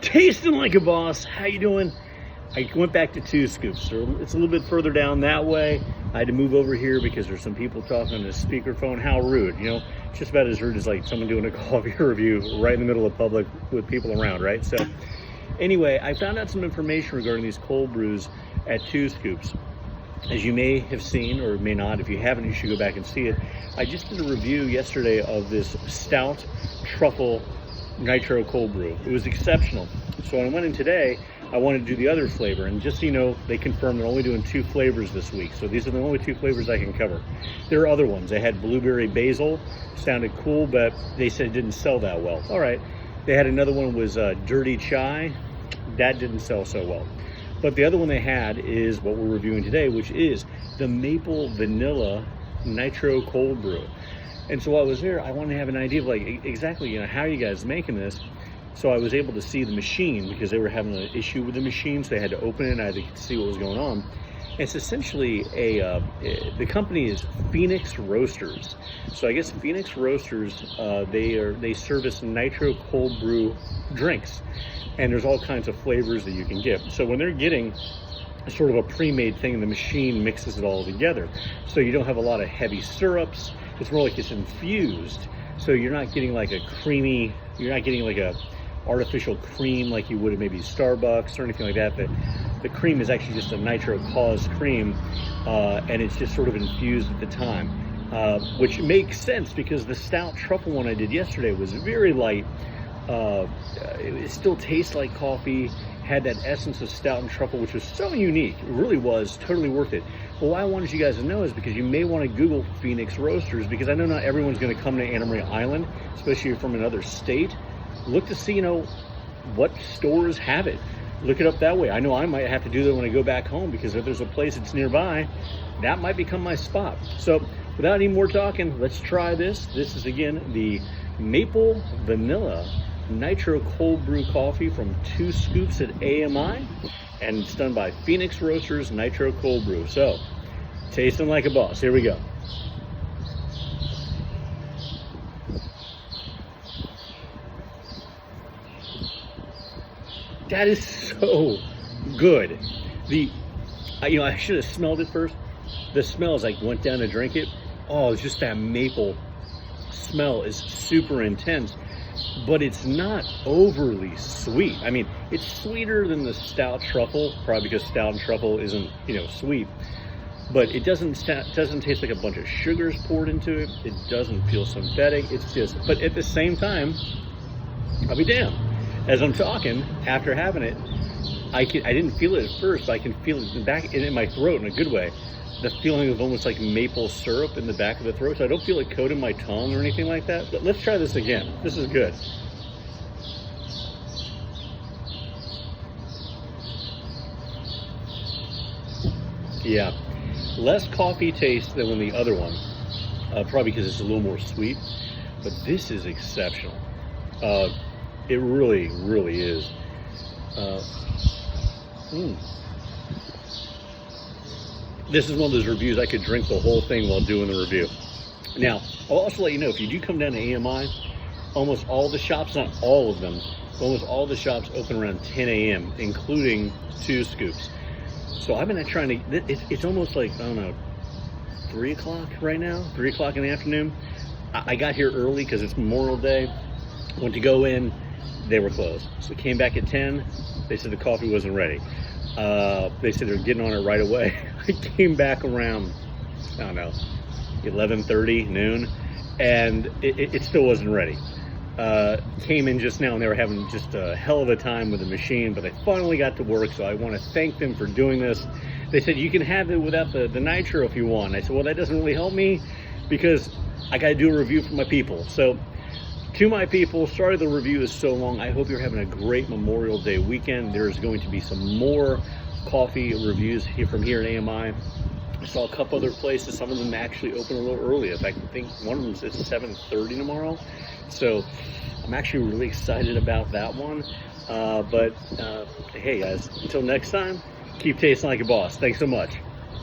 Tasting like a boss. How you doing? I went back to 2 Scoops, so it's a little bit further down that way. I had to move over here because there's some people talking on the speakerphone. How rude, you know? It's just about as rude as like someone doing a coffee review right in the middle of public with people around, right? So anyway, I found out some information regarding these cold brews at 2 Scoops. As you may have seen, or may not, if you haven't, you should go back and see it. I just did a review yesterday of this Stout Truffle Nitro Cold Brew. It was exceptional. So when I went in today, I wanted to do the other flavor, and just so you know, they confirmed they're only doing 2 flavors this week. So these are the only 2 flavors I can cover. There are other ones. They had blueberry basil, sounded cool, but they said it didn't sell that well. All right. They had another one was dirty chai. That didn't sell so well. But the other one they had is what we're reviewing today, which is the Maple Vanilla Nitro Cold Brew. And so while I was there, I wanted to have an idea of like exactly, you know, how are you guys making this? So I was able to see the machine because they were having an issue with the machine, so they had to open it and I had to see what was going on. It's essentially the company is Phoenix Roasters. So I guess Phoenix Roasters, they service nitro cold brew drinks, and there's all kinds of flavors that you can get. So when they're getting sort of a pre-made thing, the machine mixes it all together. So you don't have a lot of heavy syrups. It's more like it's infused. So you're not getting like a creamy, you're not getting like a artificial cream like you would at maybe Starbucks or anything like that. The cream is actually just a nitro caused cream, and it's just sort of infused at the time, which makes sense because the Stout Truffle one I did yesterday was very light. It still tastes like coffee, had that essence of Stout and Truffle, which was so unique. It really was totally worth it. But why I wanted you guys to know is because you may want to Google Phoenix Roasters, because I know not everyone's going to come to Anna Maria Island, especially if you're from another state. Look to see, you know, what stores have it. Look it up that way. I know I might have to do that when I go back home, because if there's a place that's nearby, that might become my spot. So without any more talking, let's try this. This is, again, the Maple Vanilla Nitro Cold Brew coffee from 2 Scoops at AMI, and it's done by Phoenix Roasters Nitro Cold Brew. So, tasting like a boss. Here we go. That is so good. I should have smelled it first. The smell as I went down to drink it, oh, it's just that maple smell is super intense, but it's not overly sweet. I mean, it's sweeter than the Stout Truffle, probably because Stout and Truffle isn't, you know, sweet. But it doesn't taste like a bunch of sugars poured into it. It doesn't feel synthetic. It's just, but at the same time, I'll be damned. As I'm talking, after having it, I didn't feel it at first, but I can feel it back in my throat in a good way. The feeling of almost like maple syrup in the back of the throat. So I don't feel it coating my tongue or anything like that. But let's try this again. This is good. Yeah, less coffee taste than when the other one, probably because it's a little more sweet. But this is exceptional. It really, really is. This is one of those reviews I could drink the whole thing while doing the review. Now, I'll also let you know, if you do come down to AMI, almost all the shops, not all of them, almost all the shops open around 10 a.m., including 2 Scoops. So I've been trying to, it's almost like, I don't know, 3 o'clock right now, 3 o'clock in the afternoon. I got here early because it's Memorial Day. Went to go in, they were closed. So came back at 10, they said the coffee wasn't ready. They said they're getting on it right away. I came back around, I don't know, 11:30, noon, and it still wasn't ready. Came in just now and they were having just a hell of a time with the machine, but they finally got to work, so I want to thank them for doing this. They said you can have it without the nitro if you want. I said, well, that doesn't really help me because I got to do a review for my people. So to my people, sorry the review is so long. I hope you're having a great Memorial Day weekend. There's going to be some more coffee reviews from here at AMI. I saw a couple other places. Some of them actually open a little early. In fact, I think one of them says 7:30 tomorrow. So I'm actually really excited about that one. But hey guys, until next time, keep tasting like a boss. Thanks so much.